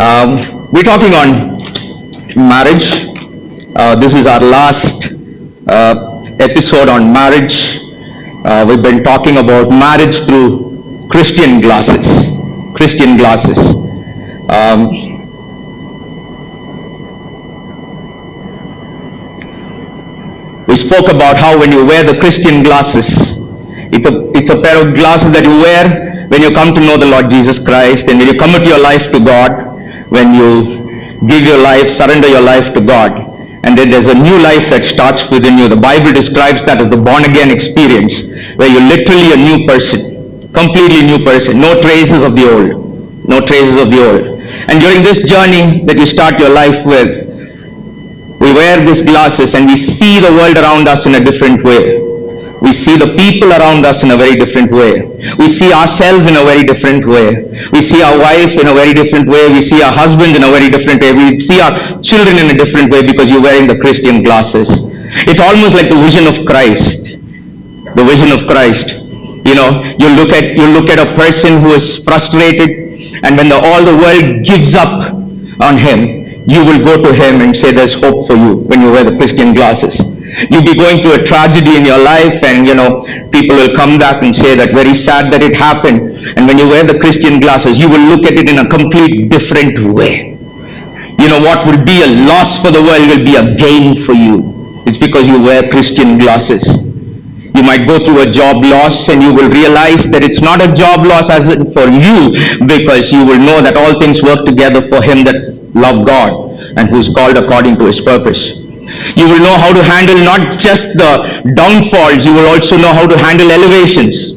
We're talking on marriage. This is our last episode on marriage. We've been talking about marriage through Christian glasses. Christian glasses. We spoke about how when you wear the Christian glasses, it's a pair of glasses that you wear when you come to know the Lord Jesus Christ, and when you commit your life to God, when you give your life, surrender your life to God, and then there's a new life that starts within you. The Bible describes that as the born-again experience, where you're literally a new person, completely new person, no traces of the old, no traces of the old. And during this journey that you start your life with, we wear these glasses and we see the world around us in a different way. We see the people around us in a very different way. We see ourselves in a very different way. We see our wife in a very different way. We see our husband in a very different way. We see our children in a different way because you're wearing the Christian glasses. It's almost like the vision of Christ. The vision of Christ. You know, you look at a person who is frustrated, and when all the world gives up on him, you will go to him and say there's hope for you when you wear the Christian glasses. You'll be going through a tragedy in your life, and people will come back and say that very sad that it happened. And when you wear the Christian glasses, you will look at it in a complete different way. What would be a loss for the world will be a gain for you. It's because you wear Christian glasses. You might go through a job loss, and you will realize that it's not a job loss as in for you, because you will know that all things work together for him that love God and who's called according to his purpose. You will know how to handle not just the downfalls, you will also know how to handle elevations.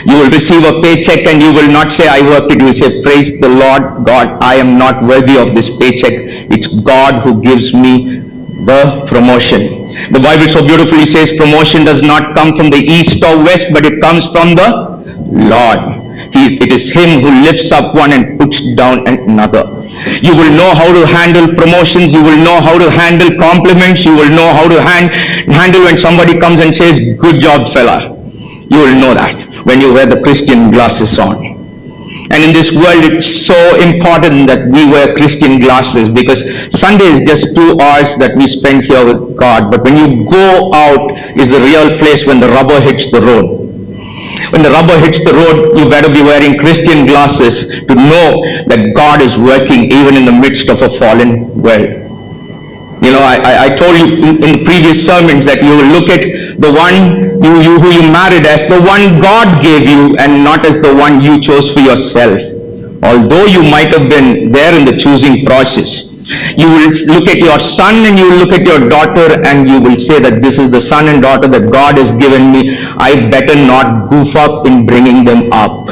You will receive a paycheck and you will not say, I worked it. You will say, praise the Lord God, I am not worthy of this paycheck. It's God who gives me the promotion. The Bible so beautifully says promotion does not come from the east or west, but it comes from the Lord. It is him who lifts up one and puts down another. You will know how to handle promotions. You will know how to handle compliments. You will know how to handle when somebody comes and says, good job, fella. You will know that when you wear the Christian glasses on. And in this world, it's so important that we wear Christian glasses, because Sunday is just 2 hours that we spend here with God. But when you go out is the real place when the rubber hits the road. When the rubber hits the road, you better be wearing Christian glasses to know that God is working even in the midst of a fallen world. I told you in the previous sermons that you will look at the one who you married as the one God gave you, and not as the one you chose for yourself. Although you might have been there in the choosing process. You will look at your son and you will look at your daughter, and you will say that this is the son and daughter that God has given me. I better not goof up in bringing them up.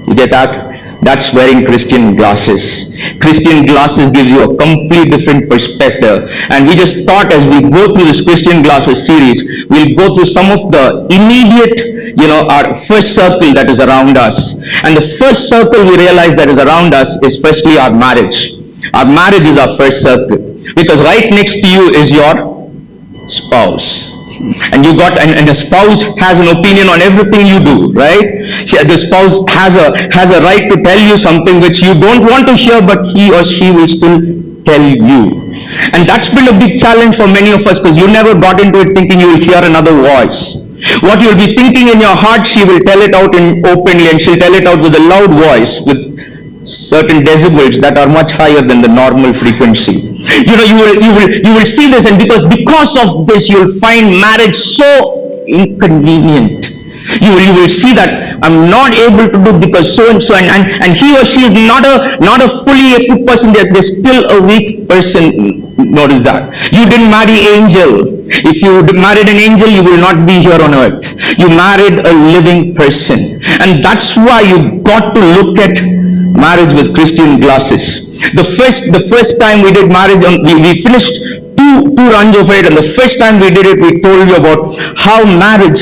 You get that? That's wearing Christian glasses. Christian glasses gives you a complete different perspective. And we just thought, as we go through this Christian glasses series, we'll go through some of the immediate, our first circle that is around us. And the first circle we realize that is around us is firstly our marriage. Our marriage is our first circle, because right next to you is your spouse. And the spouse has an opinion on everything you do, right? The spouse has a right to tell you something which you don't want to hear, but he or she will still tell you. And that's been a big challenge for many of us, because you never got into it thinking you will hear another voice. What you'll be thinking in your heart, she will tell it out openly, and she'll tell it out with a loud voice, with certain decibels that are much higher than the normal frequency. You will see this, and because of this, you'll find marriage so inconvenient. You will see that I'm not able to do because so and so, and he or she is not a fully equipped person. They're still a weak person. Notice that. You didn't marry angel. If you married an angel, you will not be here on earth. You married a living person, and that's why you got to look at marriage with Christian glasses. The first time we did marriage, we finished two runs of it, and the first time we did it, we told you about how marriage,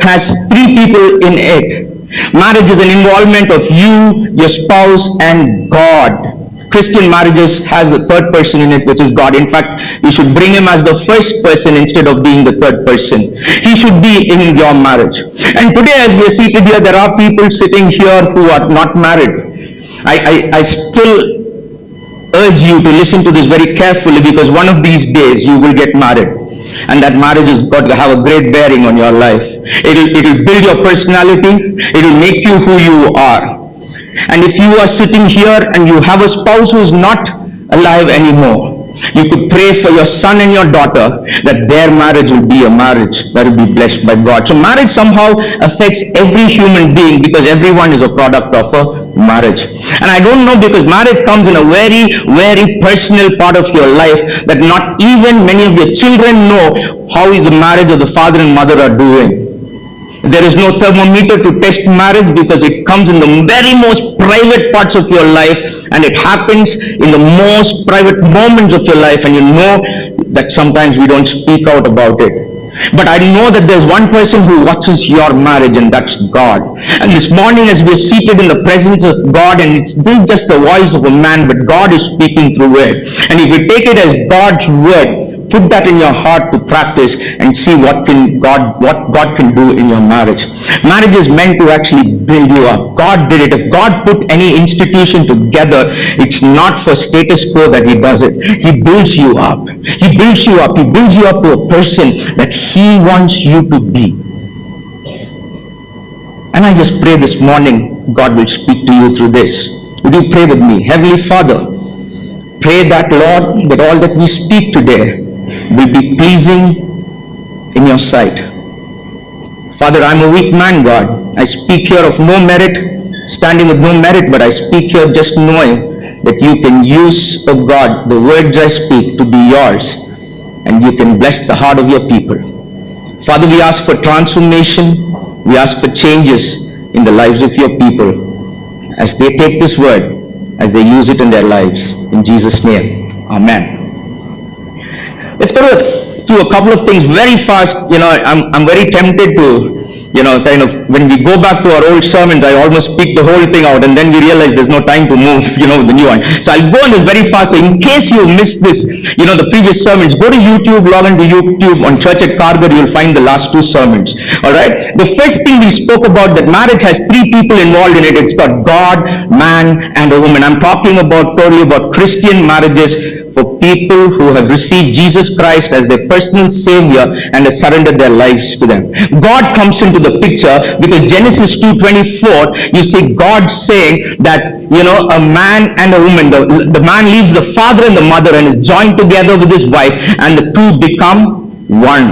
has 3 people in it. Marriage is an involvement of you, your spouse, and God. Christian marriages has a third person in it, which is God. In fact, you should bring him as the first person instead of being the third person. He should be in your marriage. And today, as we are seated here, there are people sitting here who are not married. I still urge you to listen to this very carefully, because one of these days you will get married. And that marriage has got to have a great bearing on your life. It'll build your personality. It'll make you who you are. And if you are sitting here and you have a spouse who is not alive anymore, you could pray for your son and your daughter that their marriage will be a marriage that will be blessed by God. So marriage somehow affects every human being, because everyone is a product of a marriage. And I don't know, because marriage comes in a very, very personal part of your life that not even many of your children know how the marriage of the father and mother are doing. There is no thermometer to test marriage, because it comes in the very most private parts of your life, and it happens in the most private moments of your life, and you know that sometimes we don't speak out about it. But I know that there's one person who watches your marriage, and that's God. And this morning, as we're seated in the presence of God, and it's not just the voice of a man, but God is speaking through it. And if you take it as God's word, put that in your heart to practice and see what God can do in your marriage. Marriage is meant to actually build you up. God did it. If God put any institution together, it's not for status quo that He does it. He builds you up. He builds you up. He builds you up to a person that He wants you to be. And I just pray this morning, God will speak to you through this. Would you pray with me? Heavenly Father, pray that, Lord, that all that we speak today will be pleasing in your sight. Father, I'm a weak man, God. I speak here of no merit, standing with no merit, but I speak here just knowing that you can use, oh God, the words I speak to be yours, and you can bless the heart of your people. Father, we ask for transformation. We ask for changes in the lives of your people as they take this word, as they use it in their lives. In Jesus' name, amen. Let's go through a couple of things very fast. I'm very tempted to, kind of, when we go back to our old sermons, I almost speak the whole thing out, and then we realize there's no time to move, the new one. So I'll go on this very fast. So in case you missed this, the previous sermons, go to YouTube, log into YouTube on Church at Kargar, you'll find the last two sermons. All right. The first thing we spoke about, that marriage has three people involved in it. It's got God, man, and a woman. I'm talking totally about Christian marriages for people who have received Jesus Christ as their personal Savior and have surrendered their lives to them. God comes into the picture, because Genesis 2:24, you see God saying that, a man and a woman, the man leaves the father and the mother and is joined together with his wife, and the two become one.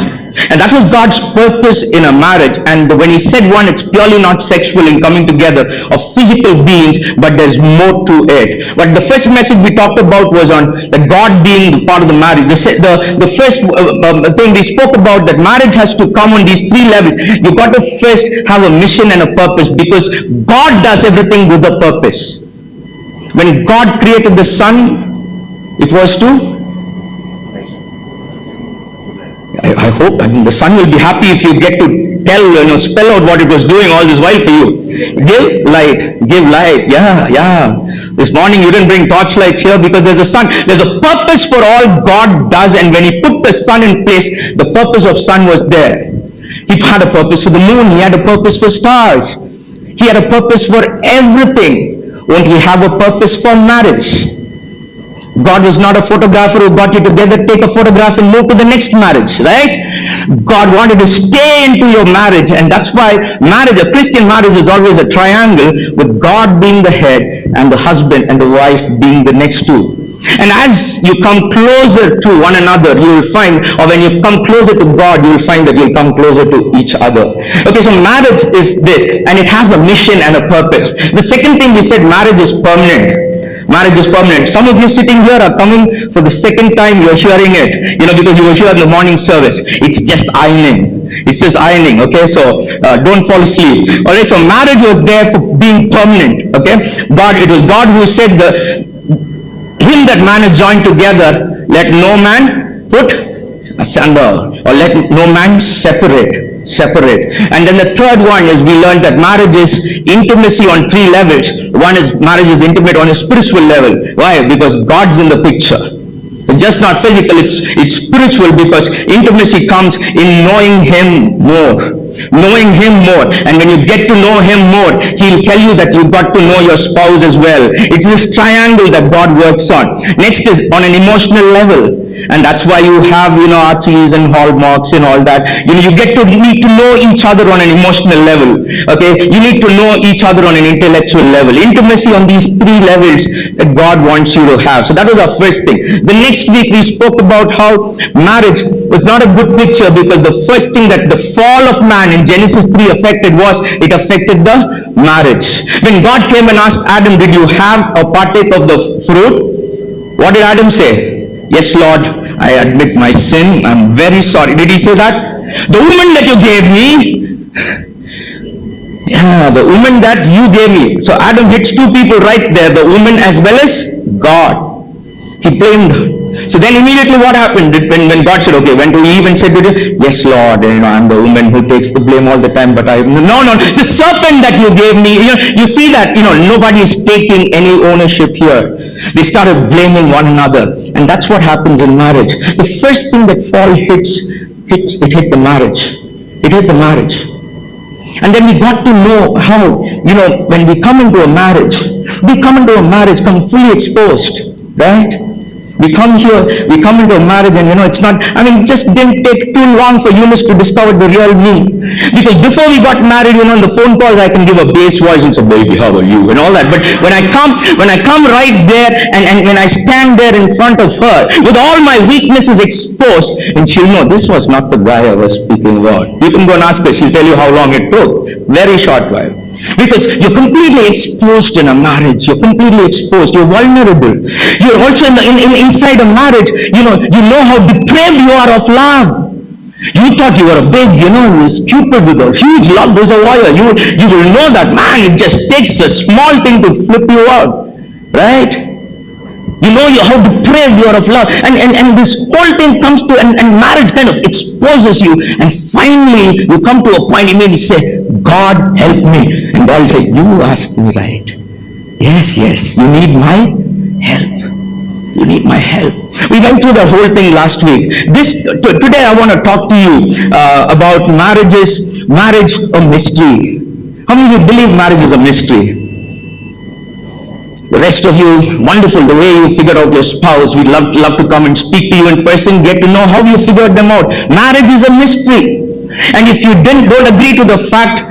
And that was God's purpose in a marriage. And when He said one, it's purely not sexual in coming together of physical beings, but there's more to it. But the first message we talked about was on the God being the part of the marriage. The first thing we spoke about, that marriage has to come on these three levels. You've got to first have a mission and a purpose, because God does everything with a purpose. When God created the sun, it was to, I hope, the sun will be happy if you get to spell out what it was doing all this while for you. Give light, yeah. This morning you didn't bring torchlights here because there's a sun. There's a purpose for all God does, and when He put the sun in place, the purpose of sun was there. He had a purpose for the moon. He had a purpose for stars. He had a purpose for everything. Won't He have a purpose for marriage? God was not a photographer who got you together, take a photograph and move to the next marriage, right? God wanted to stay into your marriage, and that's why marriage, a Christian marriage, is always a triangle, with God being the head and the husband and the wife being the next two. And as you come closer to one another, you will find, or when you come closer to God, you will find that you'll come closer to each other. Okay, so marriage is this, and it has a mission and a purpose. The second thing we said, marriage is permanent. Marriage is permanent. Some of you sitting here are coming for the second time you're hearing it, because you were here in the morning service. It's just ironing. It's just ironing, okay? So don't fall asleep. Alright, so marriage was there for being permanent, okay? It was God who said, him that man is joined together, let no man put asunder, or let no man separate. And then the third one is, we learned that marriage is intimacy on three levels. One is, marriage is intimate on a spiritual level. Why? Because God's in the picture. just not physical, it's spiritual, because intimacy comes in knowing Him more. Knowing Him more. And when you get to know Him more, He'll tell you that you've got to know your spouse as well. It's this triangle that God works on. Next is on an emotional level. And that's why you have, Archies and hallmarks and all that. You need to know each other on an emotional level. Okay? You need to know each other on an intellectual level. Intimacy on these three levels that God wants you to have. So that was our first thing. The next week we spoke about how marriage was not a good picture, because the first thing that the fall of man in Genesis 3 affected was, it affected the marriage. When God came and asked Adam, did you have or partake of the fruit? What did Adam say? Yes, Lord, I admit my sin. I'm very sorry. Did he say that? The woman that you gave me, yeah, the woman that you gave me. So Adam hits two people right there, the woman as well as God. He blamed her. So then immediately what happened? When God said, okay, went to Eve and said, yes, Lord, I'm the woman who takes the blame all the time, but no, the serpent that you gave me, you see that, nobody is taking any ownership here. They started blaming one another. And that's what happens in marriage. The first thing that fall hits, it hit the marriage. It hit the marriage. And then we got to know how, when we come into a marriage, come fully exposed, right? We come into a marriage and it just didn't take too long for Eunice to discover the real me. Because before we got married, in the phone calls I can give a bass voice and say, baby, how are you? And all that. But when I come right there and when I stand there in front of her with all my weaknesses exposed, and she'll know this was not the guy I was speaking about. You can go and ask her, she'll tell you how long it took. Very short while. Because you're completely exposed in a marriage. You're completely exposed. You're vulnerable. You're also inside a marriage. You know how depraved you are of love. You thought you were a big, this Cupid with a huge love reservoir. You will know that, man, it just takes a small thing to flip you out. Right? You know how depraved you are of love. And this whole thing comes to, and marriage kind of exposes you. And finally, you come to a point, you may say, God help me. And God will say, you asked me right. Yes, you need my help. You need my help. We went through the whole thing last week. Today I want to talk to you about marriage, a mystery. How many of you believe marriage is a mystery? The rest of you, wonderful, the way you figured out your spouse. We'd love to come and speak to you in person, get to know how you figured them out. Marriage is a mystery. And if you don't agree to the fact,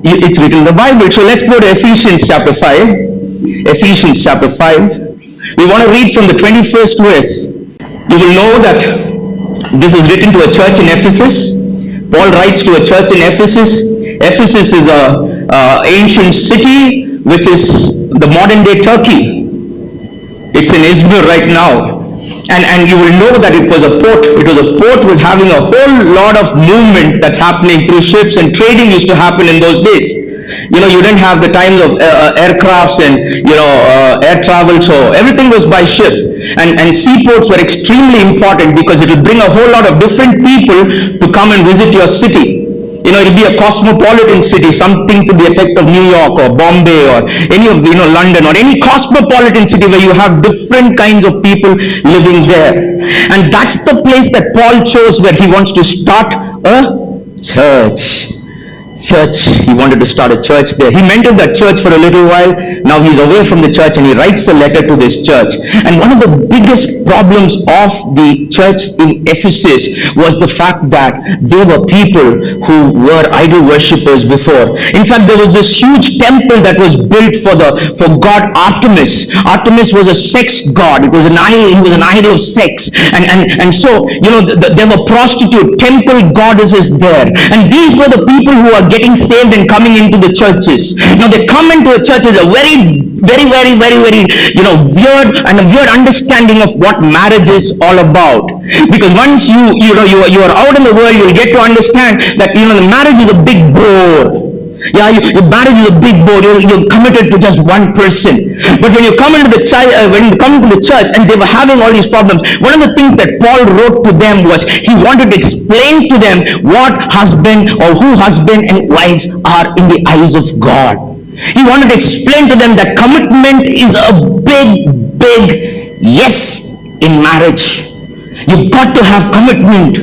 it's written in the Bible. So let's go to Ephesians chapter 5. Ephesians chapter 5. We want to read from the 21st verse. You will know that this is written to a church in Ephesus. Paul writes to a church in Ephesus. Ephesus is an ancient city, which is the modern day Turkey. It's in Izmir right now. And you will know that it was a port. It was a port with having a whole lot of movement that's happening through ships, and trading used to happen in those days. You didn't have the times of aircrafts and air travel, so everything was by ship. And seaports were extremely important because it will bring a whole lot of different people to come and visit your city. It'll be a cosmopolitan city, something to the effect of New York or Bombay or any of London or any cosmopolitan city where you have different kinds of people living there. And that's the place that Paul chose where he wants to start a church. He wanted to start a church there. He mentored that church for a little while. Now he's away from the church and he writes a letter to this church. And one of the biggest problems of the church in Ephesus was the fact that they were people who were idol worshippers before. In fact, there was this huge temple that was built for god Artemis. Artemis was a sex god. It was an idol. He was an idol of sex. And so, there were prostitute temple goddesses there. And these were the people who are getting saved and coming into the churches. Now they come into a church with a very, very, very, very, very, weird understanding of what marriage is all about. Because once you are out in the world, you'll get to understand that the marriage is a big bore. Yeah, your marriage is a big bore. You're committed to just one person. But when you come into the church and they were having all these problems, one of the things that Paul wrote to them was he wanted to explain to them what husband or who husband and wife are in the eyes of God. He wanted to explain to them that commitment is a big yes in marriage. You've got to have commitment,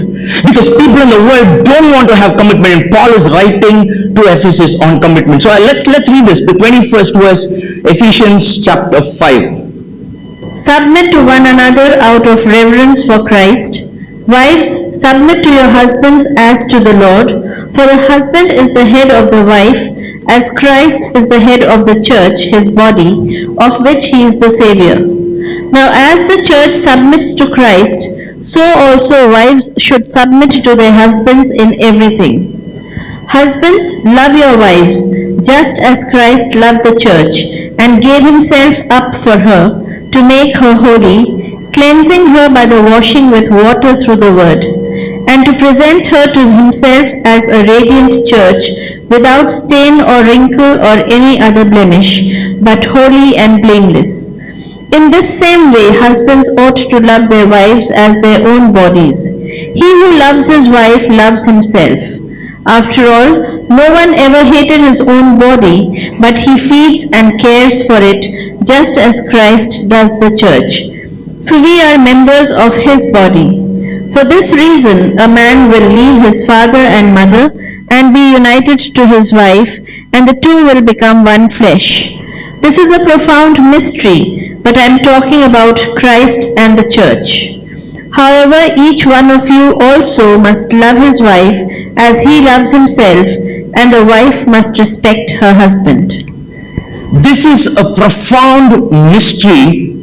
because people in the world don't want to have commitment, and Paul is writing to Ephesus on commitment. So let's read this, the 21st verse, Ephesians chapter 5. Submit to one another out of reverence for Christ. Wives, submit to your husbands as to the Lord, for the husband is the head of the wife, as Christ is the head of the church, his body, of which he is the Savior. Now as the church submits to Christ, so also wives should submit to their husbands in everything. Husbands, love your wives, just as Christ loved the church, and gave himself up for her, to make her holy, cleansing her by the washing with water through the word, and to present her to himself as a radiant church, without stain or wrinkle or any other blemish, but holy and blameless. In this same way, husbands ought to love their wives as their own bodies. He who loves his wife loves himself. After all, no one ever hated his own body, but he feeds and cares for it, just as Christ does the church. For we are members of his body. For this reason, a man will leave his father and mother and be united to his wife, and the two will become one flesh. This is a profound mystery, but I am talking about Christ and the church. However, each one of you also must love his wife as he loves himself, and a wife must respect her husband. This is a profound mystery,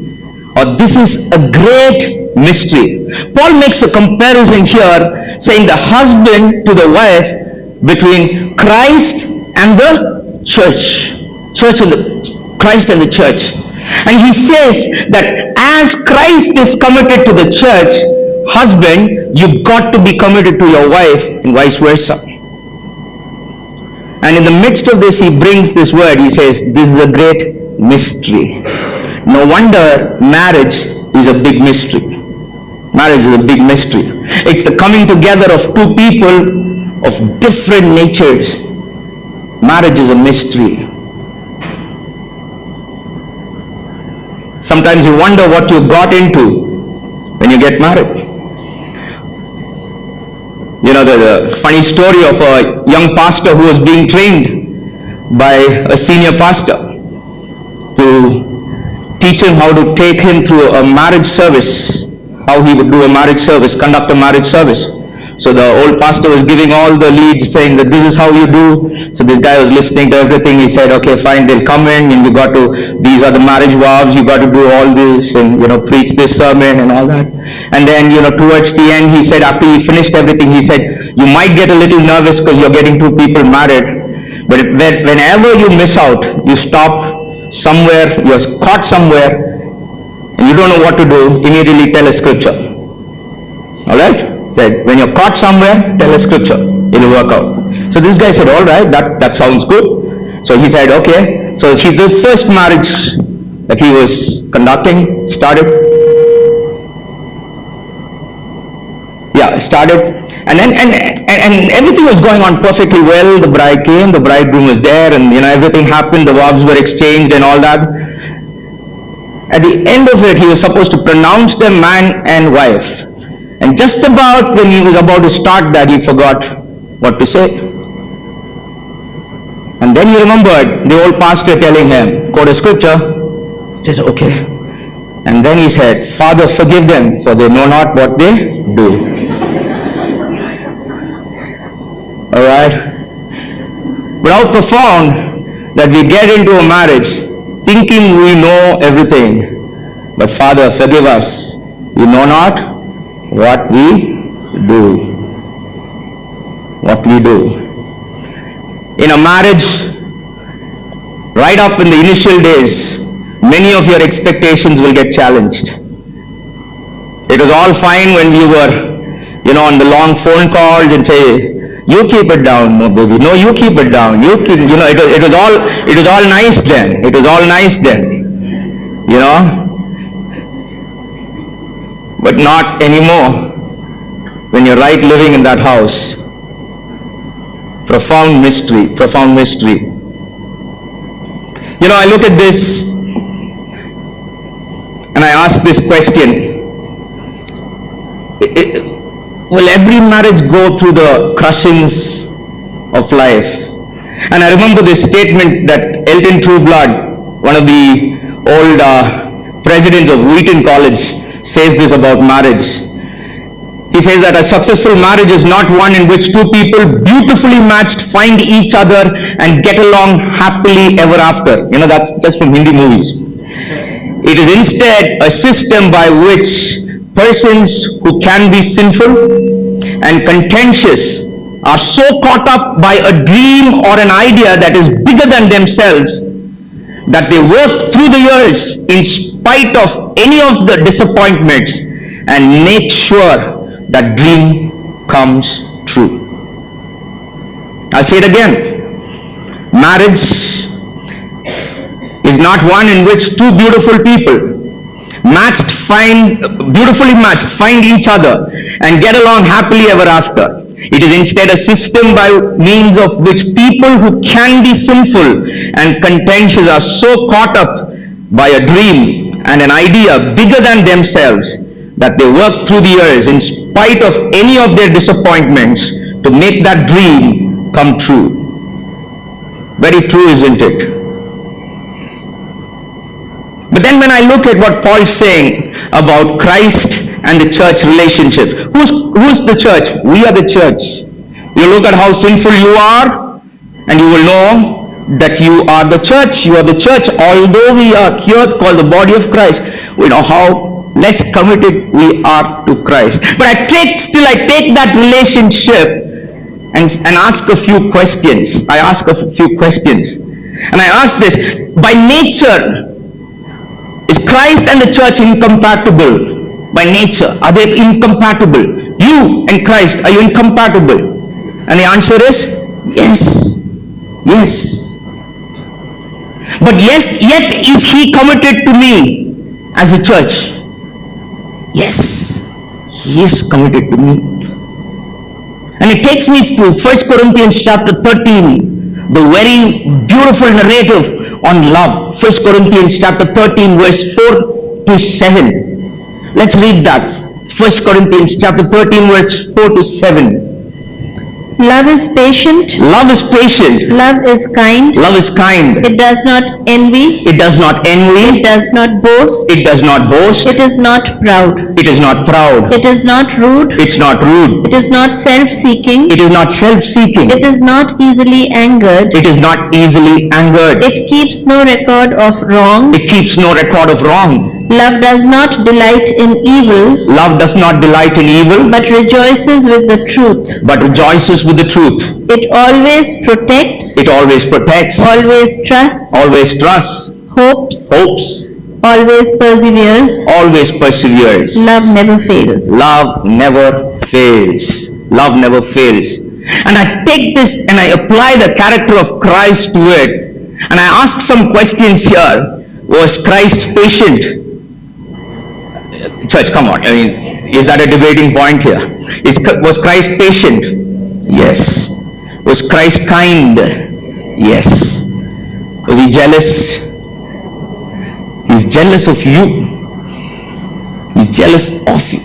or this is a great mystery. Paul makes a comparison here, saying the husband to the wife, between Christ and the church. Christ and the church. And he says that as Christ is committed to the church, husband, you've got to be committed to your wife, and vice versa. And in the midst of this, he brings this word. He says, this is a great mystery. No wonder marriage is a big mystery. Marriage is a big mystery. It's the coming together of two people of different natures. Marriage is a mystery. Sometimes you wonder what you got into when you get married. You know, the funny story of a young pastor who was being trained by a senior pastor to teach him how to take him through a marriage service, how he would do a marriage service, conduct a marriage service. So the old pastor was giving all the leads, saying that this is how you do. So this guy was listening to everything. He said, okay, fine, they'll come in, and you got to, these are the marriage vows, you got to do all this, and, you know, preach this sermon and all that. And then, you know, towards the end, he said, after he finished everything, he said, you might get a little nervous because you're getting two people married, but whenever you miss out, you stop somewhere, you're caught somewhere, and you don't know what to do, immediately tell a scripture. All right? Said, when you're caught somewhere, tell a scripture, it'll work out. So this guy said, all right, that sounds good. So he said, okay. So the first marriage that he was conducting started. And then and everything was going on perfectly well. The bride came, the bridegroom was there, and, you know, everything happened, the vows were exchanged and all that. At the end of it, he was supposed to pronounce them man and wife. And just about when he was about to start that, he forgot what to say. And then he remembered the old pastor telling him, quote a scripture. He says, okay. And then he said, Father, forgive them, for they know not what they do. Alright? But how profound that we get into a marriage thinking we know everything. But Father, forgive us. We know not what we do. What we do. In a marriage, right up in the initial days, many of your expectations will get challenged. It was all fine when you were, you know, on the long phone calls and say, you keep it down, no baby. No, you keep it down. You keep, you know, it was all nice then. It was all nice then. You know? But not anymore when you're right living in that house. Profound mystery, profound mystery. You know, I look at this and I ask this question. Will every marriage go through the crushings of life? And I remember this statement that Elton Trueblood, one of the old presidents of Wheaton College, says this about marriage. He says that a successful marriage is not one in which two people beautifully matched find each other and get along happily ever after. You know, that's just from Hindi movies. It is instead a system by which persons who can be sinful and contentious are so caught up by a dream or an idea that is bigger than themselves that they work through the years in spite of any of the disappointments and make sure that dream comes true. I'll say it again. Marriage is not one in which two beautiful people beautifully matched find each other and get along happily ever after. It is instead a system by means of which people who can be sinful and contentious are so caught up by a dream and an idea bigger than themselves that they work through the years in spite of any of their disappointments to make that dream come true. Very true, isn't it? But then when I look at what Paul's saying about Christ and the church relationship, who's the church? We are the church. You look at how sinful you are and you will know that you are the church. You are the church. Although we are here called the body of Christ, we know how less committed we are to Christ. But I take that relationship and ask a few questions. I ask a few questions. And I ask this: by nature, is Christ and the church incompatible? By nature, are they incompatible? You and Christ, are you incompatible? And the answer is yes. Yes. But yet is he committed to me as a church? Yes, he is committed to me. And it takes me to 1 Corinthians chapter 13, the very beautiful narrative on love. 1 Corinthians chapter 13, verse 4 to 7. Let's read that. 1 Corinthians chapter 13, verse 4 to 7. Love is patient. Love is patient. Love is kind. Love is kind. It does not envy. It does not envy. It does not boast. It does not boast. It is not proud. It is not proud. It is not rude. It's not rude. It is not self-seeking. It is not self-seeking. It is not easily angered. It is not easily angered. It keeps no record of wrongs. It keeps no record of wrong. Love does not delight in evil, Love does not delight in evil, but rejoices with the truth. but rejoices with the truth. It always protects, It always protects, always trusts, always trusts, hopes, hopes, always perseveres. always perseveres. Love never fails. Love never fails. Love never fails. And I take this and I apply the character of Christ to it. And I ask some questions here. Was Christ patient? Church, come on. I mean, is that a debating point here? Was Christ patient? Yes. Was Christ kind? Yes. Was he jealous? He's jealous of you. He's jealous of you.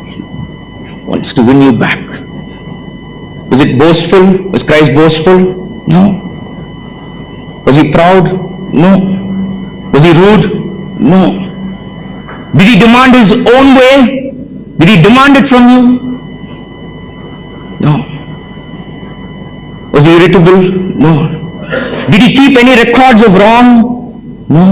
He wants to win you back. Was it boastful? Was Christ boastful? No. Was he proud? No. Was he rude? No. Did he demand his own way? Did he demand it from you? No. Was he irritable? No. Did he keep any records of wrong? No.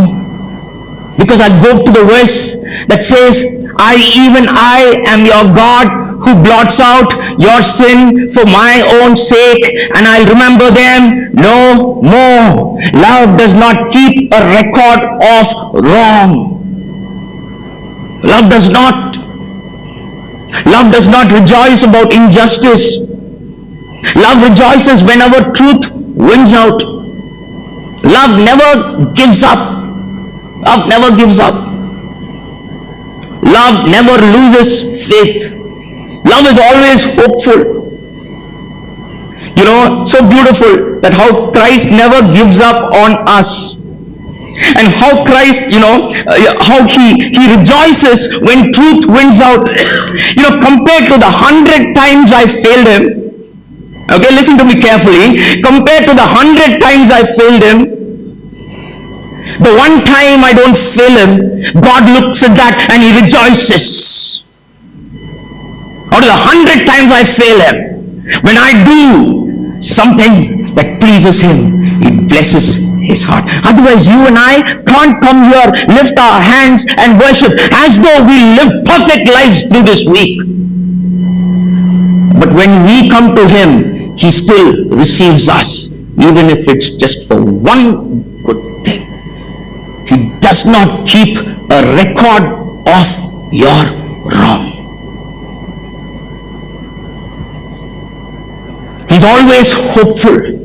Because I go to the verse that says, I am your God who blots out your sin for my own sake, and I'll remember them no more. Love does not keep a record of wrong. Love does not rejoice about injustice. Love rejoices whenever truth wins out. Love never gives up. Love never gives up. Love never loses faith. Love is always hopeful. You know, so beautiful that how Christ never gives up on us. and how Christ, how he rejoices when truth wins out. Compared to the 100 times I failed him. Okay, listen to me carefully. Compared to the 100 times I failed him, the one time I don't fail him, God looks at that and he rejoices. Out of the 100 times I fail him, when I do something that pleases him, he blesses his heart. Otherwise, you and I can't come here, lift our hands and worship as though we live perfect lives through this week. But when we come to him, he still receives us, even if it's just for one good thing. He does not keep a record of your wrong. He's always hopeful.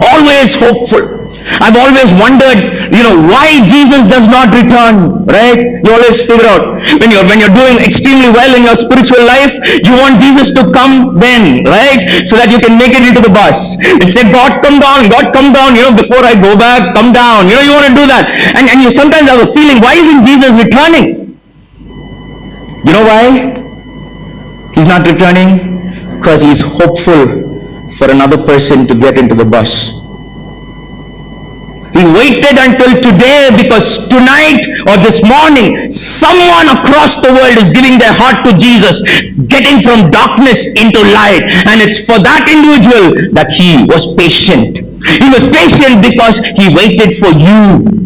Always hopeful. I've always wondered, why Jesus does not return, right? You always figure out when you're doing extremely well in your spiritual life, you want Jesus to come then, right? So that you can make it into the bus. And say, God come down, before I go back, come down. You want to do that. And you sometimes have a feeling, why isn't Jesus returning? You know why? He's not returning? Because he's hopeful for another person to get into the bus. He waited until today because tonight or this morning, someone across the world is giving their heart to Jesus, getting from darkness into light. And it's for that individual that he was patient. He was patient because he waited for you.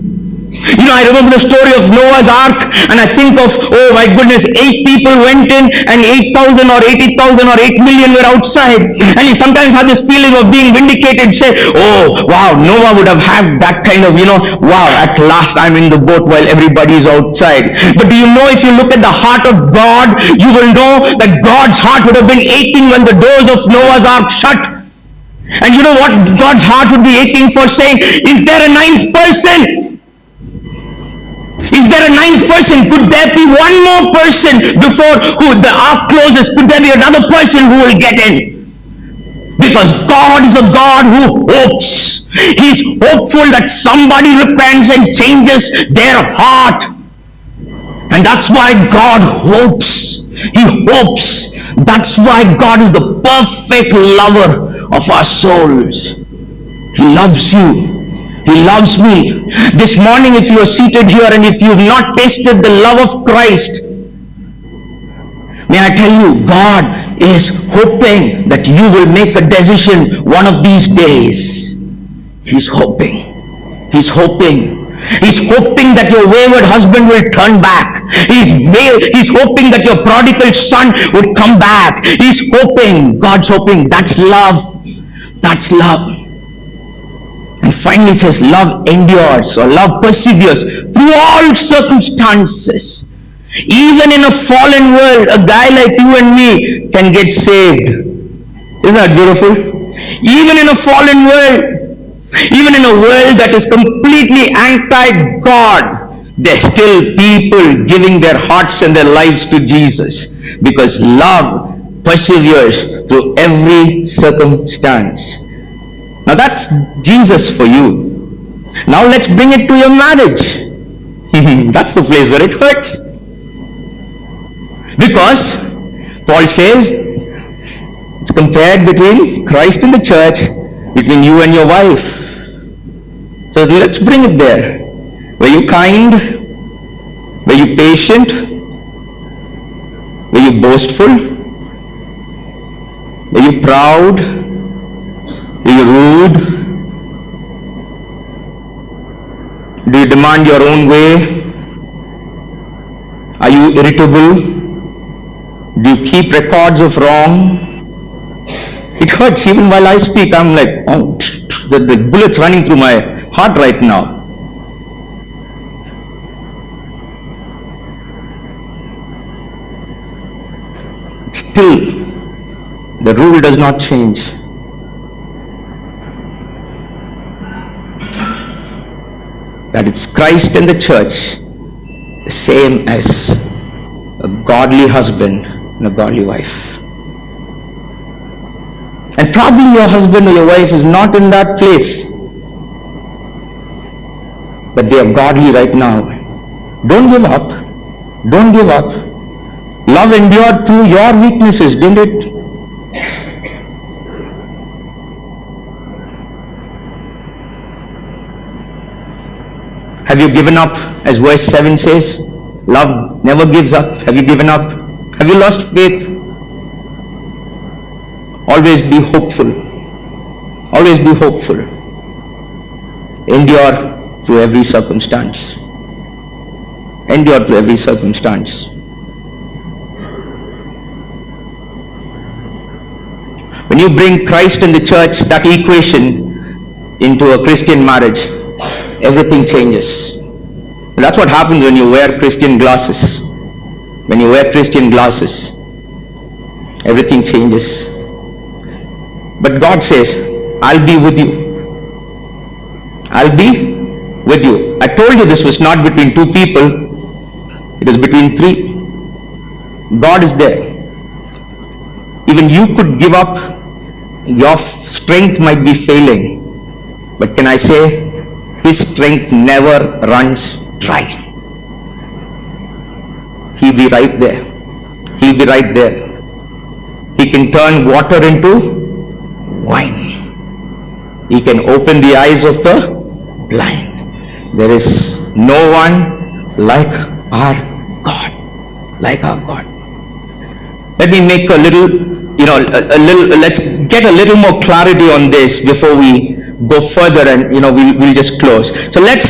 I remember the story of Noah's Ark, and I think of, oh my goodness, 8 people went in and 8,000 or 80,000 or 8 million were outside. And you sometimes have this feeling of being vindicated, say, oh wow, Noah would have had that kind of, wow, at last I'm in the boat while everybody is outside. But do you know, if you look at the heart of God, you will know that God's heart would have been aching when the doors of Noah's Ark shut. And you know what God's heart would be aching for, saying, is there a 9th person? Is there a 9th person? Could there be one more person before who the ark closes? Could there be another person who will get in? Because God is a God who hopes. He's hopeful that somebody repents and changes their heart. And that's why God hopes. He hopes. That's why God is the perfect lover of our souls. He loves you. He loves me. This morning, if you are seated here and if you have not tasted the love of Christ, may I tell you, God is hoping that you will make a decision one of these days. He's hoping. He's hoping. He's hoping that your wayward husband will turn back. He's hoping that your prodigal son would come back. He's hoping. God's hoping. That's love. That's love. And finally it says, love endures, or love perseveres through all circumstances. Even in a fallen world, a guy like you and me can get saved. Isn't that beautiful? Even in a fallen world, even in a world that is completely anti-God, there's still people giving their hearts and their lives to Jesus, because love perseveres through every circumstance. Now that's Jesus for you. Now let's bring it to your marriage. That's the place where it hurts. Because Paul says it's compared between Christ and the church, between you and your wife. So let's bring it there. Were you kind? Were you patient? Were you boastful? Were you proud? Are you rude? Do you demand your own way? Are you irritable? Do you keep records of wrong? It hurts even while I speak. I'm like, oh, the bullet's running through my heart right now. Still, the rule does not change. That it's Christ and the church, the same as a godly husband and a godly wife. And probably your husband or your wife is not in that place. but they are godly right now. Don't give up. Don't give up. Love endured through your weaknesses, didn't it? Have you given up, as verse 7 says? Love never gives up. Have you given up? Have you lost faith? Always be hopeful. Always be hopeful. Endure through every circumstance. Endure through every circumstance. When you bring Christ and the church, that equation, into a Christian marriage, everything changes. That's what happens when you wear Christian glasses. When you wear Christian glasses, everything changes. But God says, I'll be with you. I'll be with you. I told you this was not between two people. It is between three. God is there. Even you could give up. Your strength might be failing. But can I say, His strength never runs dry. He'll be right there. He'll be right there. He can turn water into wine. He can open the eyes of the blind. There is no one like our God. Like our God. Let me make let's get a little more clarity on this before we go further, and we'll just close. So let's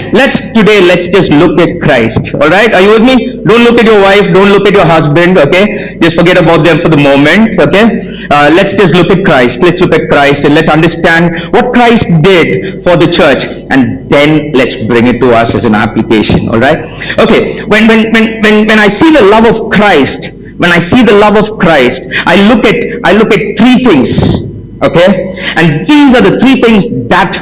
just look at Christ. All right, are you with me? Don't look at your wife, don't look at your husband, okay? Just forget about them for the moment, okay? Let's just look at Christ. Let's look at Christ and let's understand what Christ did for the church, and then let's bring it to us as an application. All right, okay? When I see the love of Christ, I look at three things. Okay, and these are the three things that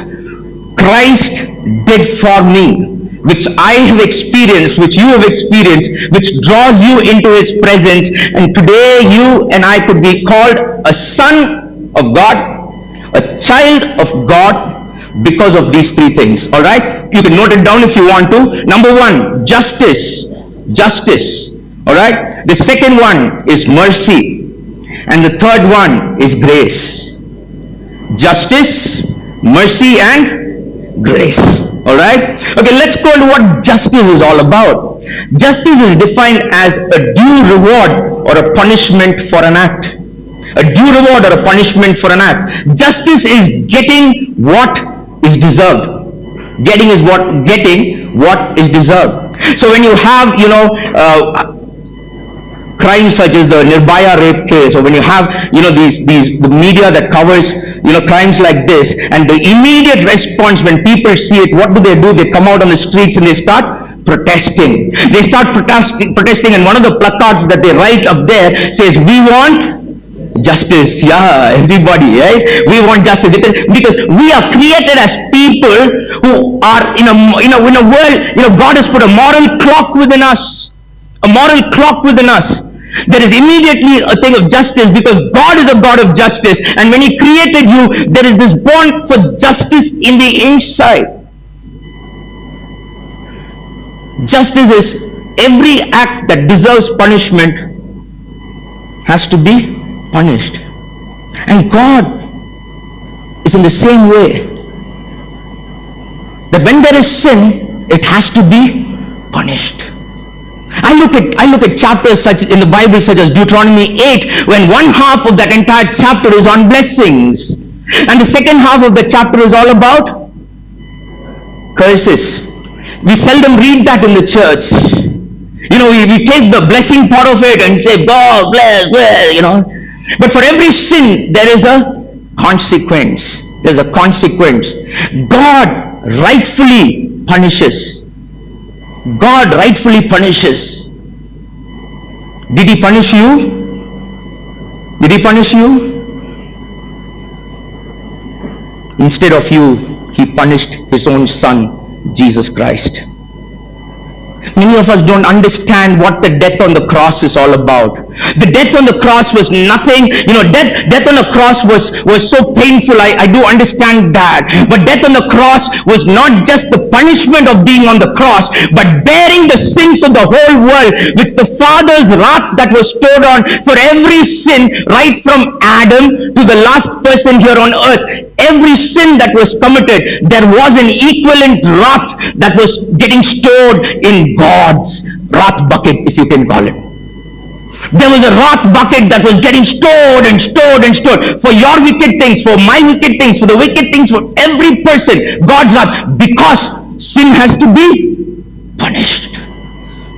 Christ did for me, which I have experienced, which you have experienced, which draws you into His presence. And today you and I could be called a son of God, a child of God, because of these three things. All right, you can note it down if you want to. Number one, justice. All right, the second one is mercy, and the third one is grace. Justice, mercy, and grace. All right, okay, let's go to what justice is all about. Justice is defined as a due reward or a punishment for an act. A due reward or a punishment for an act. Justice is getting what is deserved. Getting what is deserved. So when you have crimes such as the Nirbhaya rape case, or when you have the media that covers crimes like this, and the immediate response when people see it, what do? They come out on the streets and they start protesting. They start protesting, and one of the placards that they write up there says, "We want justice." Yeah, everybody, right? We want justice because we are created as people who are in a world. God has put a moral clock within us. A moral clock within us. There is immediately a thing of justice because God is a God of justice, and when He created you, there is this bond for justice in the inside. Justice is every act that deserves punishment has to be punished, and God is in the same way, that when there is sin, it has to be punished. I look at chapters such in the Bible such as Deuteronomy 8, when one half of that entire chapter is on blessings, and the second half of the chapter is all about curses. We seldom read that in the church. We take the blessing part of it and say, God bless, But for every sin, there is a consequence. There's a consequence. God rightfully punishes. God rightfully punishes. Did He punish you? Did He punish you? Instead of you, He punished His own Son, Jesus Christ. Many of us don't understand what the death on the cross is all about. The death on the cross was nothing, death on the cross was so painful. I do understand that. But death on the cross was not just the punishment of being on the cross, but bearing the sins of the whole world, which the Father's wrath that was stored on for every sin, right from Adam to the last person here on earth. Every sin that was committed, there was an equivalent wrath that was getting stored in God's wrath bucket, if you can call it. There was a wrath bucket that was getting stored and stored and stored for your wicked things, for my wicked things, for the wicked things, for every person. God's wrath, because sin has to be punished.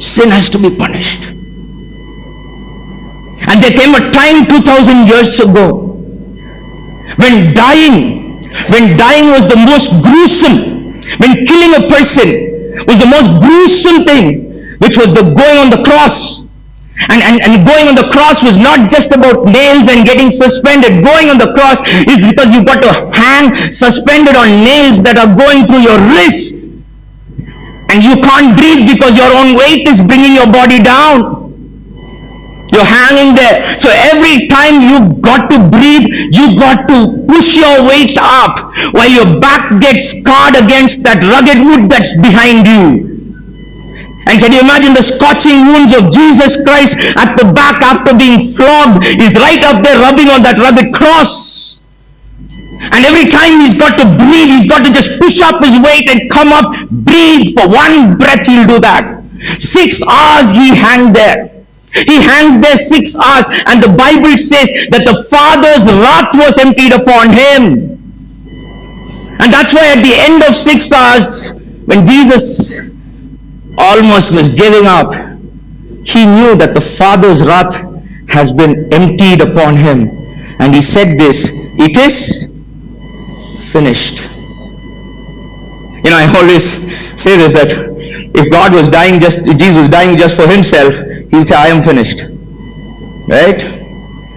Sin has to be punished. And there came a time 2000 years ago when dying was the most gruesome, when killing a person was the most gruesome thing, which was the going on the cross. And going on the cross was not just about nails and getting suspended. Going on the cross is because you got to hang suspended on nails that are going through your wrists. And you can't breathe because your own weight is bringing your body down. You're hanging there. So every time you got to breathe, you got to push your weight up while your back gets scarred against that rugged wood that's behind you. And can you imagine the scorching wounds of Jesus Christ at the back after being flogged is right up there rubbing on that rugged cross. And every time he's got to breathe, he's got to just push up his weight and come up, breathe. For one breath he'll do that. 6 hours he hung there. He hangs there 6 hours, and the Bible says that the Father's wrath was emptied upon him. And that's why at the end of 6 hours, when Jesus almost was giving up, he knew that the Father's wrath has been emptied upon him. And he said this, "It is finished." I always say this, that if God was dying Jesus was dying just for himself, he would say, "I am finished." Right?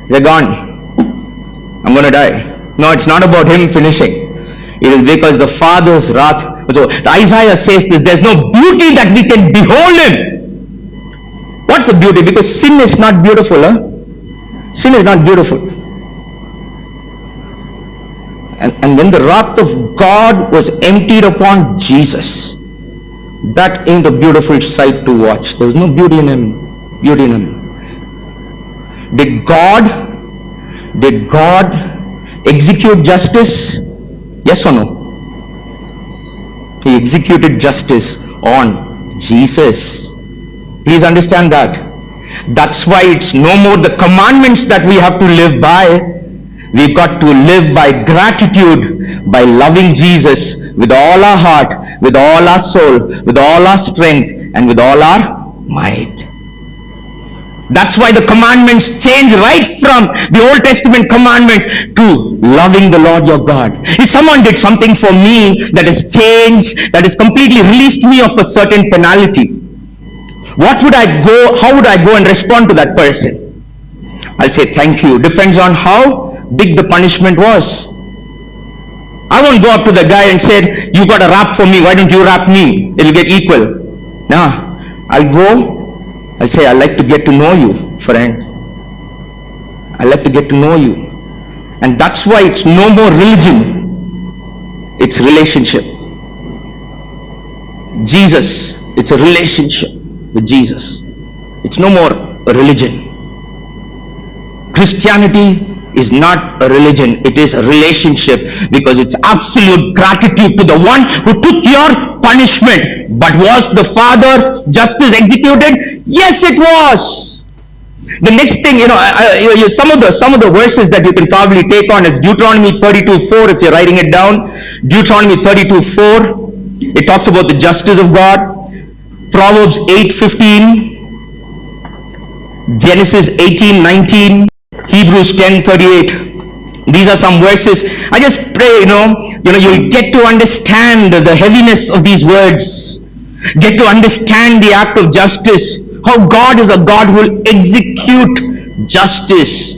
They're gone. I'm going to die. No, it's not about him finishing. It is because the Father's wrath. So Isaiah says this, there's no beauty that we can behold him. What's the beauty? Because sin is not beautiful. Sin is not beautiful. And when the wrath of God was emptied upon Jesus, that ain't a beautiful sight to watch. There was no beauty in him. Did God execute justice? Yes or no? He executed justice on Jesus. Please understand that. That's why it's no more the commandments that we have to live by. We've got to live by gratitude, by loving Jesus with all our heart, with all our soul, with all our strength, and with all our might. That's why the commandments change right from the Old Testament commandment to loving the Lord your God. If someone did something for me that has changed, that has completely released me of a certain penalty, how would I go and respond to that person? I'll say thank you. Depends on how big the punishment was. I won't go up to the guy and say, "You got a rap for me, why don't you rap me? It'll get equal." No, I'll say, "I'd like to get to know you, friend. I'd like to get to know you." And that's why it's no more religion. It's relationship. Jesus, it's a relationship with Jesus. It's no more a religion. Christianity is not a religion, it is a relationship, because it's absolute gratitude to the one who took your punishment. But was the Father's justice executed? Yes, it was. The next thing, some of the verses that you can probably take on is Deuteronomy 32:4, if you're writing it down. Deuteronomy 32:4, it talks about the justice of God. Proverbs 8:15, Genesis 18:19, Hebrews 10:38. These are some verses. I just pray, you'll get to understand the heaviness of these words. Get to understand the act of justice. How God is a God who will execute justice.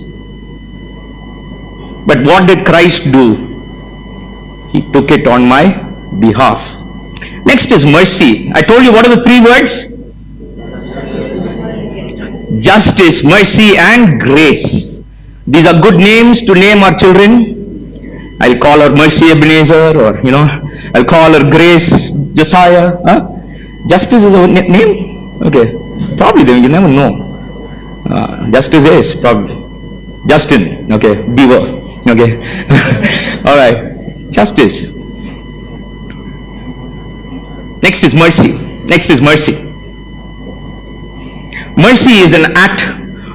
But what did Christ do? He took it on my behalf. Next is mercy. I told you what are the 3 words? justice, mercy, and grace. These are good names to name our children. I'll call her Mercy Ebenezer, or I'll call her Grace Josiah. Huh? Justice is a name? Okay. Probably then, you never know. Justice is probably. Justin, okay. Beaver, okay. Alright. Justice. Next is mercy. Next is mercy. Mercy is an act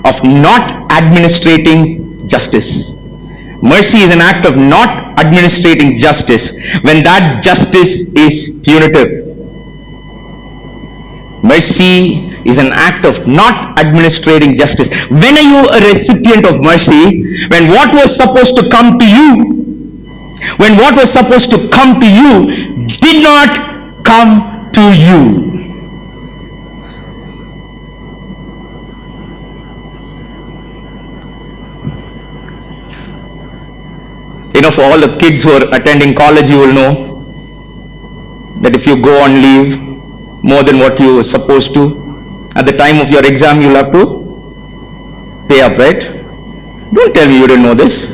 of not administrating justice. Mercy is an act of not administrating justice when that justice is punitive. Mercy is an act of not administrating justice. When are you a recipient of mercy? When what was supposed to come to you, when what was supposed to come to you did not come to you. For all the kids who are attending college, you will know that if you go on leave more than what you were supposed to, at the time of your exam, you'll have to pay up, right? Don't tell me you didn't know this.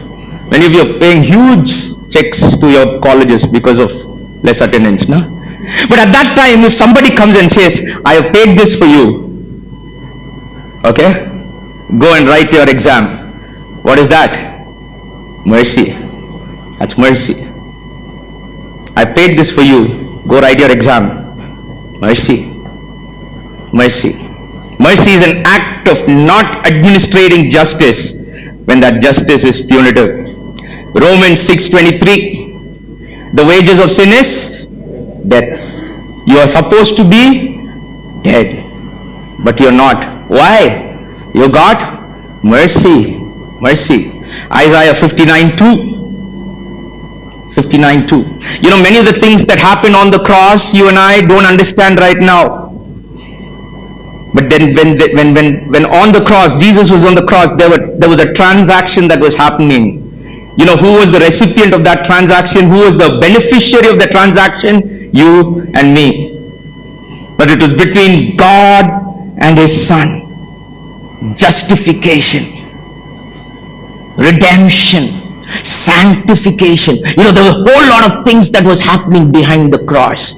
Many of you are paying huge checks to your colleges because of less attendance, no? But at that time, if somebody comes and says, I have paid this for you, okay? Go and write your exam. What is that? Mercy. That's mercy. I paid this for you. Go write your exam. Mercy. Mercy. Mercy is an act of not administrating justice when that justice is punitive. Romans 6:23. The wages of sin is death. You are supposed to be dead, but you're not. Why? You got mercy. Mercy. Isaiah 59:2. 59:2. Many of the things that happen on the cross, you and I don't understand right now. But then when on the cross, Jesus was on the cross, there was a transaction that was happening. Who was the recipient of that transaction? Who was the beneficiary of the transaction? You and me. But it was between God and His Son. Justification. Redemption. Sanctification. There were a whole lot of things that was happening behind the cross.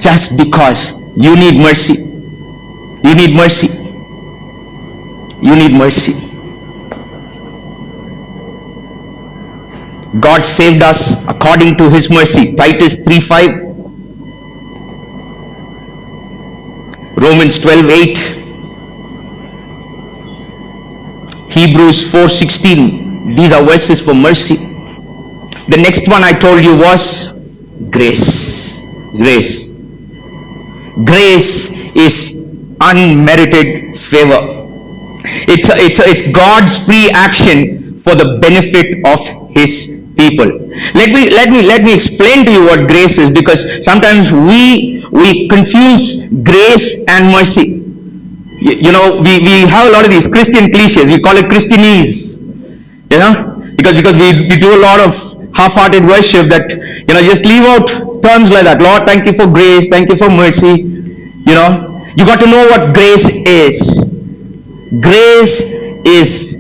Just because you need mercy. You need mercy. You need mercy. God saved us according to His mercy. Titus 3:5. Romans 12:8. Hebrews 4:16. These are verses for mercy. The next one I told you was grace. Grace. Grace is unmerited favor. It's God's free action for the benefit of His people. Let me explain to you what grace is, because sometimes we confuse grace and mercy. We have a lot of these Christian cliches. We call it Christianese. Because we do a lot of half-hearted worship that, just leave out terms like that. Lord, thank you for grace. Thank you for mercy. You got to know what grace is. Grace is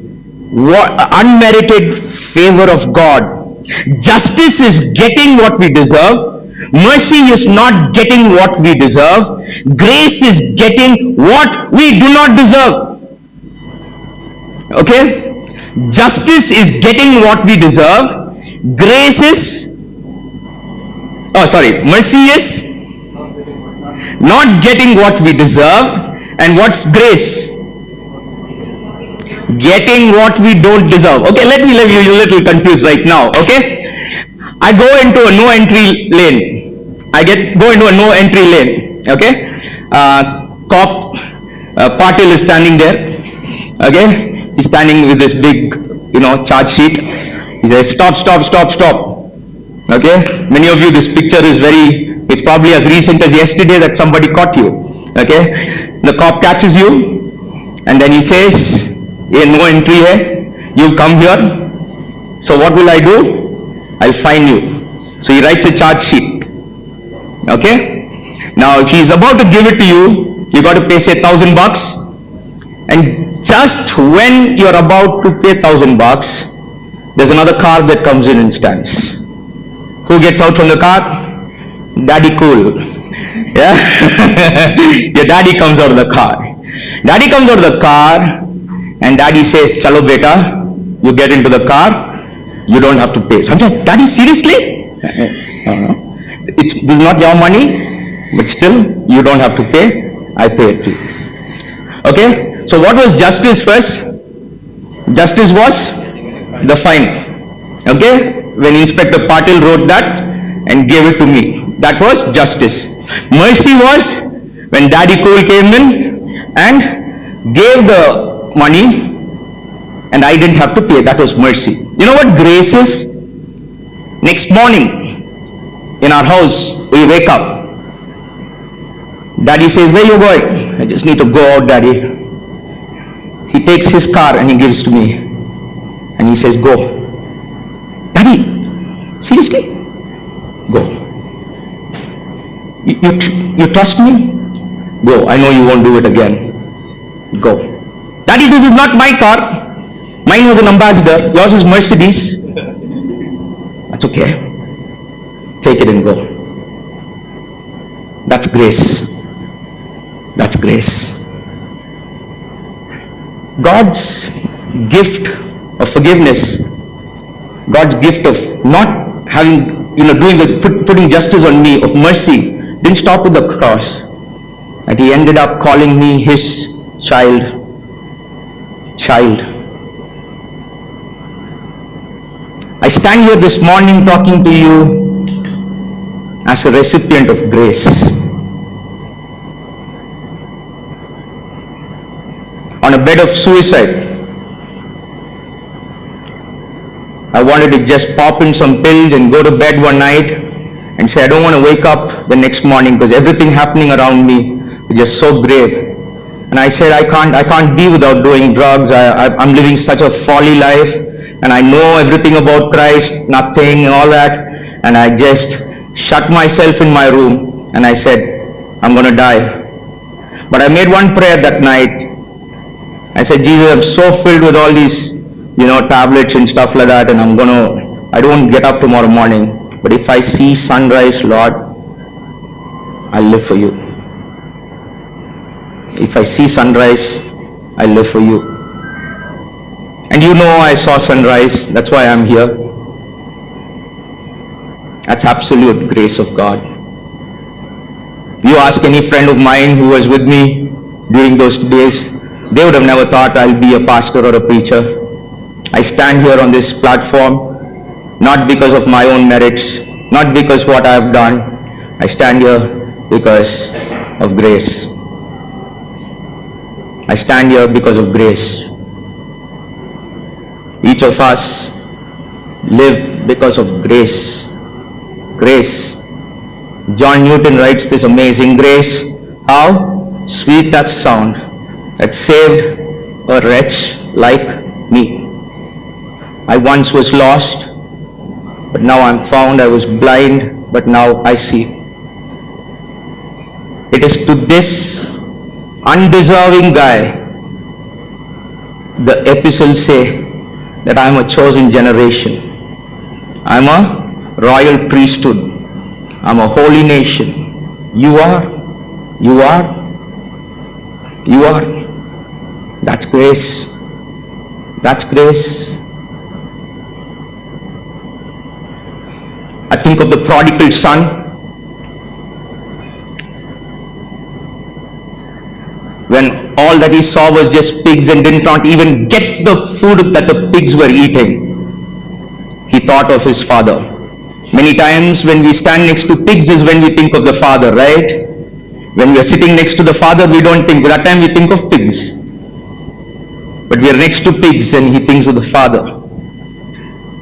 unmerited favor of God. Justice is getting what we deserve. Mercy is not getting what we deserve. Grace is getting what we do not deserve. Okay? Justice is getting what we deserve. Grace is, mercy is not getting what we deserve. And what's grace? Getting what we don't deserve. Okay, let me leave you a little confused right now. Okay, I go into a no entry lane. Go into a no entry lane. Okay, cop Patil is standing there. Okay. He's standing with this big, charge sheet. He says, stop. Okay? Many of you, this picture is it's probably as recent as yesterday that somebody caught you. Okay? The cop catches you, and then he says, no entry hai, you've come here. So what will I do? I'll fine you. So he writes a charge sheet. Okay? Now, if he's about to give it to you, you got to pay, say, $1,000. And just when you're about to pay $1,000, there's another car that comes in and stands. Who gets out from the car? Daddy cool. Yeah? Your daddy comes out of the car. Daddy comes out of the car and daddy says, "Chalo beta," you get into the car, you don't have to pay. So I'm saying, "Daddy, seriously?" This is not your money, but still you don't have to pay. I pay it to you. Okay? So what was justice first? Justice was the fine. Okay? When Inspector Patil wrote that and gave it to me, that was justice. Mercy was when Daddy Cool came in and gave the money and I didn't have to pay. That was mercy. You know what grace is? Next morning in our house, we wake up. Daddy says, "Where you going?" "I just need to go out, Daddy." He takes his car and he gives to me and he says, "Go." "Daddy, seriously?" "Go. You trust me? Go. I know you won't do it again. Go." "Daddy, this is not my car. Mine was an Ambassador. Yours is Mercedes." "That's okay. Take it and go." That's grace. That's grace. God's gift of forgiveness, God's gift of not having, putting justice on me, of mercy, didn't stop with the cross. And he ended up calling me his child. I stand here this morning talking to you as a recipient of grace. On a bed of suicide, I wanted to just pop in some pills and go to bed one night and say, I don't want to wake up the next morning because everything happening around me is just so grave. And I said, I can't be without doing drugs. I'm living such a folly life and I know everything about Christ, nothing and all that. And I just shut myself in my room and I said, I'm going to die. But I made one prayer that night. I said, Jesus, I'm so filled with all these, tablets and stuff like that, and I don't get up tomorrow morning. But if I see sunrise, Lord, I'll live for you. If I see sunrise, I'll live for you. And I saw sunrise. That's why I'm here. That's absolute grace of God. You ask any friend of mine who was with me during those days, they would have never thought I'll be a pastor or a preacher. I stand here on this platform not because of my own merits, not because what I have done. I stand here because of grace. I stand here because of grace. Each of us live because of grace. Grace. John Newton writes this amazing grace. How sweet that sound that saved a wretch like me. I once was lost, but now I'm found. I was blind, but now I see. It is to this undeserving guy the epistles say that I am a chosen generation. I am a royal priesthood. I am a holy nation. You are. That's grace. That's grace. I think of the prodigal son. When all that he saw was just pigs and did not even get the food that the pigs were eating, he thought of his father. Many times when we stand next to pigs is when we think of the father, right? When we are sitting next to the father, we don't think. By that time we think of pigs. But we are next to pigs and he thinks of the father.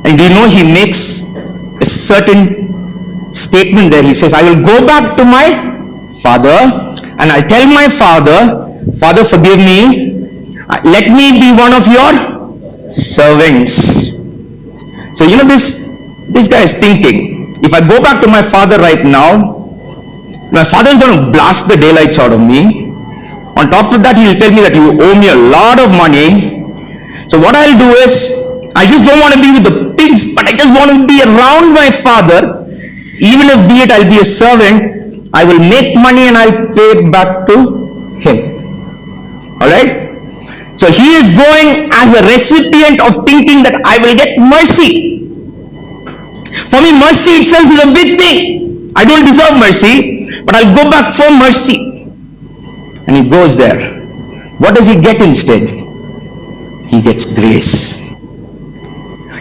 And he makes a certain statement there. He says, I will go back to my father and I'll tell my father, Father, forgive me. Let me be one of your servants. So this guy is thinking, if I go back to my father right now, my father is going to blast the daylights out of me. On top of that, he will tell me that you owe me a lot of money. So what I'll do is, I just don't want to be with the pigs, but I just want to be around my father. Even if be it I'll be a servant, I will make money and I'll pay it back to him. Alright? So he is going as a recipient of thinking that I will get mercy. For me, mercy itself is a big thing. I don't deserve mercy, but I'll go back for mercy. And he goes there. What does he get instead? He gets grace.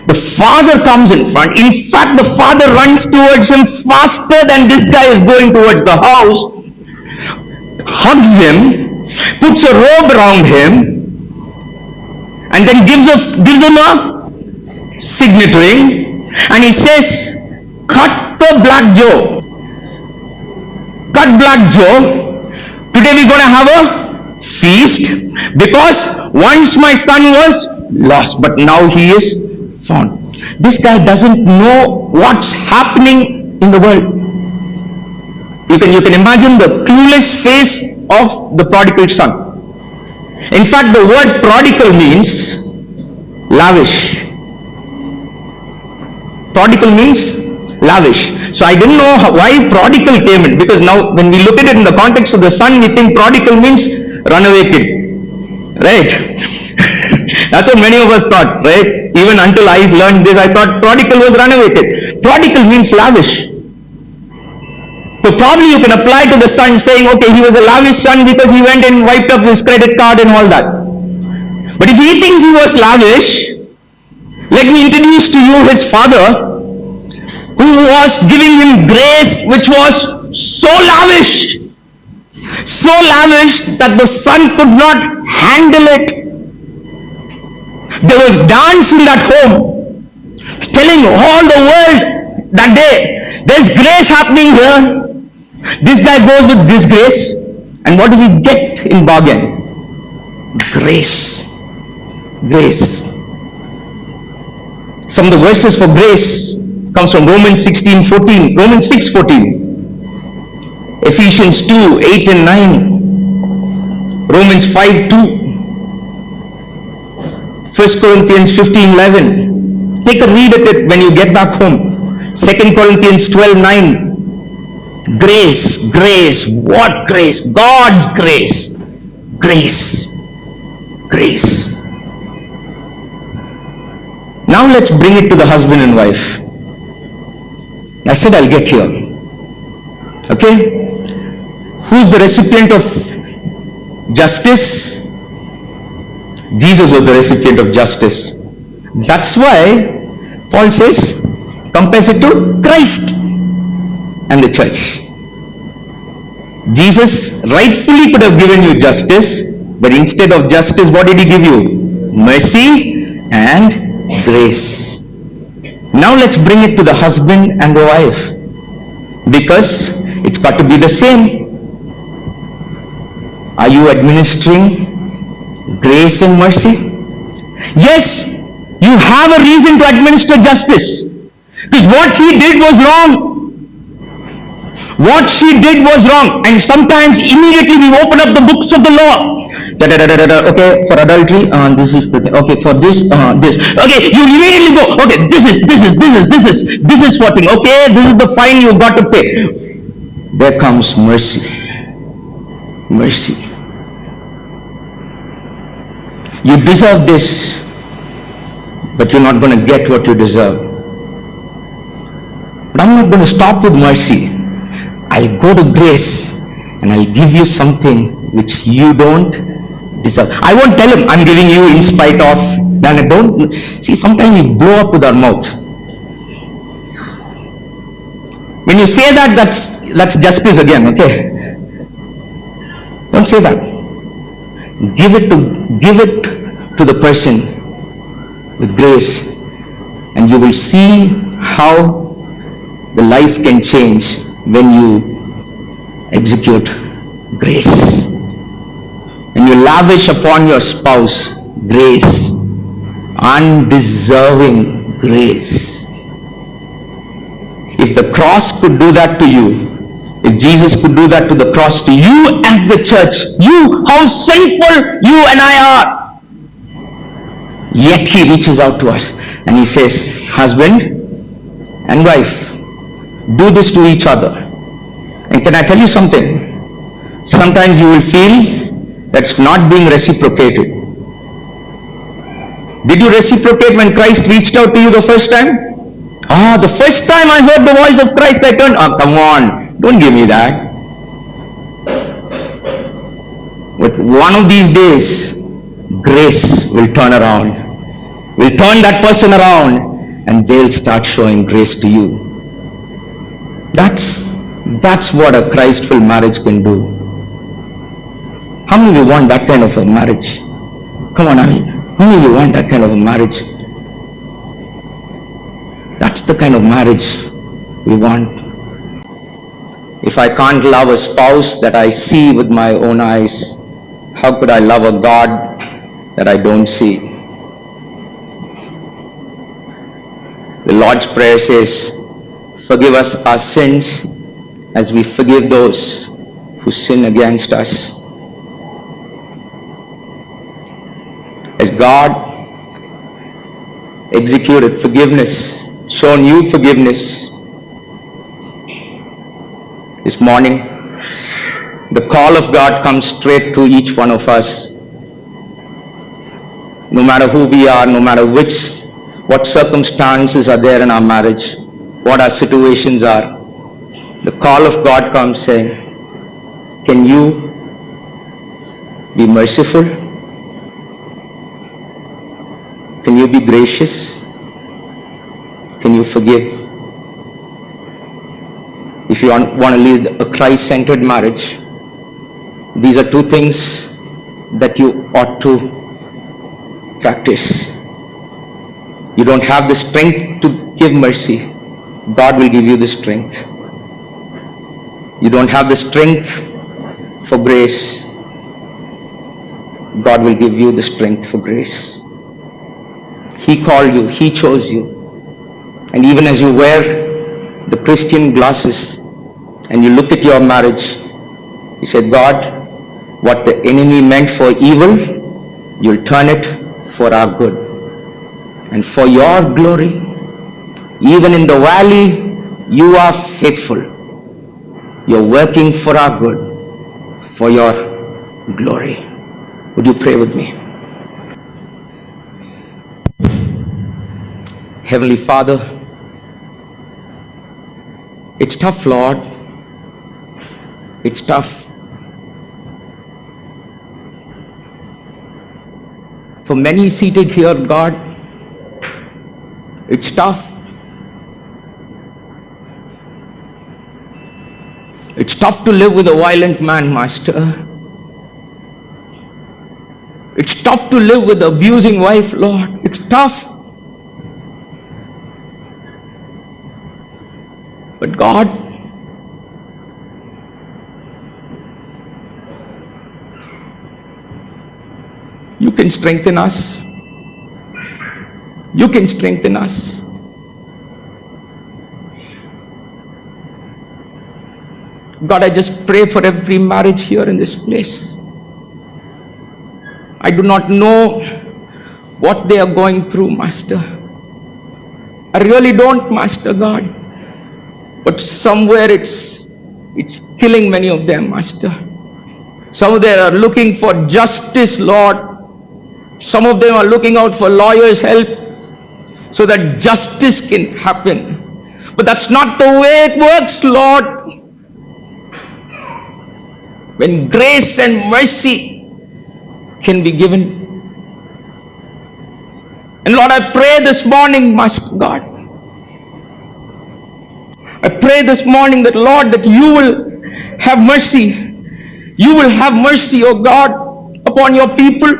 The father comes in front. In fact, the father runs towards him faster than this guy is going towards the house, hugs him, puts a robe around him, and then gives him a signet ring, and he says, cut the Black Joe. Cut Black Joe. Today we're going to have a feast, because once my son was lost, but now he is found. This guy doesn't know what's happening in the world. You can imagine the clueless face of the prodigal son. In fact, the word prodigal means lavish. Prodigal means lavish. So I didn't know why prodigal came in, because now when we look at it in the context of the son, we think prodigal means runaway kid. Right? That's what many of us thought, right? Even until I learned this, I thought prodigal was runaway kid. Prodigal means lavish. So probably you can apply to the son saying, okay, he was a lavish son because he went and wiped up his credit card and all that. But if he thinks he was lavish, let me introduce to you his father, who was giving him grace which was so lavish that the son could not handle it. There was dance in that home, telling all the world that day, there's grace happening here. This guy goes with this grace, and what does he get in bargain? Grace. Grace. Some of the verses for grace comes from Romans 16:14, Romans 6:14, Ephesians 2:8 and 9, Romans 5:2, 1 Corinthians 15:11. Take a read at it when you get back home. 2 Corinthians 12:9. Grace, grace, what grace? God's grace. Grace. Grace. Now let's bring it to the husband and wife. I said I'll get here. Okay? Who's the recipient of justice? Jesus was the recipient of justice. That's why Paul says, compares it to Christ and the church. Jesus rightfully could have given you justice, but instead of justice, what did he give you? Mercy and grace. Now let's bring it to the husband and the wife, because it's got to be the same. Are you administering grace and mercy? Yes, you have a reason to administer justice, because what he did was wrong. What she did was wrong, and sometimes immediately we open up the books of the law. Okay, for adultery, this is the thing. Okay, for this, this. Okay, you immediately go. Okay, this is what thing. Okay, this is the fine you got to pay. There comes mercy. Mercy. You deserve this, but you're not going to get what you deserve. But I'm not going to stop with mercy. I'll go to grace and I'll give you something which you don't deserve. I won't tell him I'm giving you in spite of. Then I don't. See, sometimes we blow up with our mouth. When you say that, that's justice again, okay? Don't say that. Give it to the person with grace, and you will see how the life can change when you execute grace. When you lavish upon your spouse grace, undeserving grace. If the cross could do that to you, If Jesus could do that to the cross to you as the church, you, how sinful you and I are, yet he reaches out to us and he says, husband and wife, do this to each other. And can I tell you something? Sometimes you will feel that's not being reciprocated. Did you reciprocate when Christ reached out to you the first time? The first time I heard the voice of Christ, I turned, come on, don't give me that. But one of these days, grace will turn around. Will turn that person around and they'll start showing grace to you. That's what a Christ-filled marriage can do. How many of you want that kind of a marriage? Come on, how many of you want that kind of a marriage? That's the kind of marriage we want. If I can't love a spouse that I see with my own eyes, how could I love a God that I don't see? The Lord's Prayer says, forgive us our sins as we forgive those who sin against us. As God executed forgiveness, shown you forgiveness, this morning, the call of God comes straight to each one of us. No matter who we are, no matter what circumstances are there in our marriage, what our situations are, the call of God comes saying, can you be merciful? Can you be gracious? Can you forgive? If you want to lead a Christ-centered marriage, these are two things that you ought to practice. You don't have the strength to give mercy. God will give you the strength. You don't have the strength for grace. God will give you the strength for grace. He called you. He chose you. And even as you wear the Christian glasses and you look at your marriage, you say, God, what the enemy meant for evil, you'll turn it for our good and for your glory. Even in the valley, you are faithful. You're working for our good, for your glory. Would you pray with me? Heavenly Father, it's tough, Lord. It's tough. For many seated here, God, it's tough. It's tough to live with a violent man, Master. It's tough to live with an abusing wife, Lord. It's tough. But God, you can strengthen us. You can strengthen us. God, I just pray for every marriage here in this place. I do not know what they are going through, Master. I really don't, Master God. But somewhere it's killing many of them, Master. Some of them are looking for justice, Lord. Some of them are looking out for lawyers' help so that justice can happen. But that's not the way it works, Lord. When grace and mercy can be given. And Lord, I pray this morning, Master God. I pray this morning that, Lord, that you will have mercy. You will have mercy, oh God, upon your people.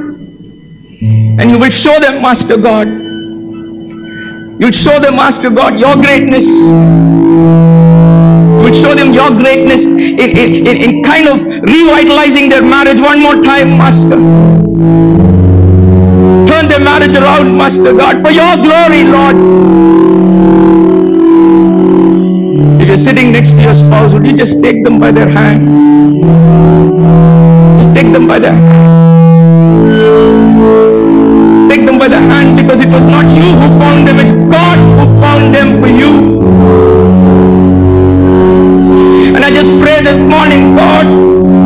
And you will show them, Master God. You will show them, Master God, your greatness. You will show them your greatness in kind of revitalizing their marriage one more time, Master. Turn their marriage around, Master God, for your glory, Lord. Because sitting next to your spouse, would you just take them by their hand? Just take them by their hand. Take them by the hand, because it was not you who found them, it's God who found them for you. And I just pray this morning, God,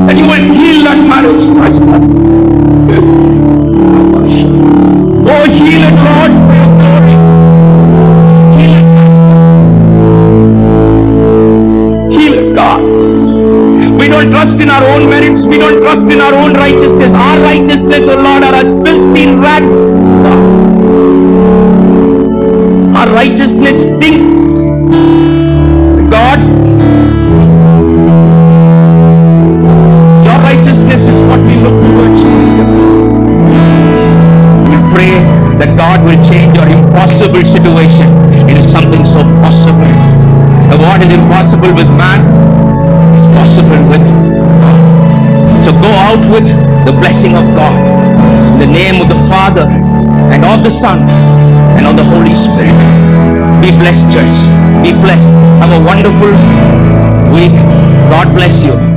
that you will heal that marriage, Pastor. Oh, heal it, Lord, for your glory. Heal it, Pastor. Heal it, God. We don't trust in our own merits. We don't trust in our own righteousness. Our righteousness, oh Lord, are as filthy rags. Our righteousness stinks. God, your righteousness is what we look towards. We pray that God will change your impossible situation into something so possible. And what is impossible with man is possible with God. So go out with the blessing of God. In the name of the Father and of the Son and of the Holy Spirit. Be blessed, church. Be blessed. Have a wonderful week. God bless you.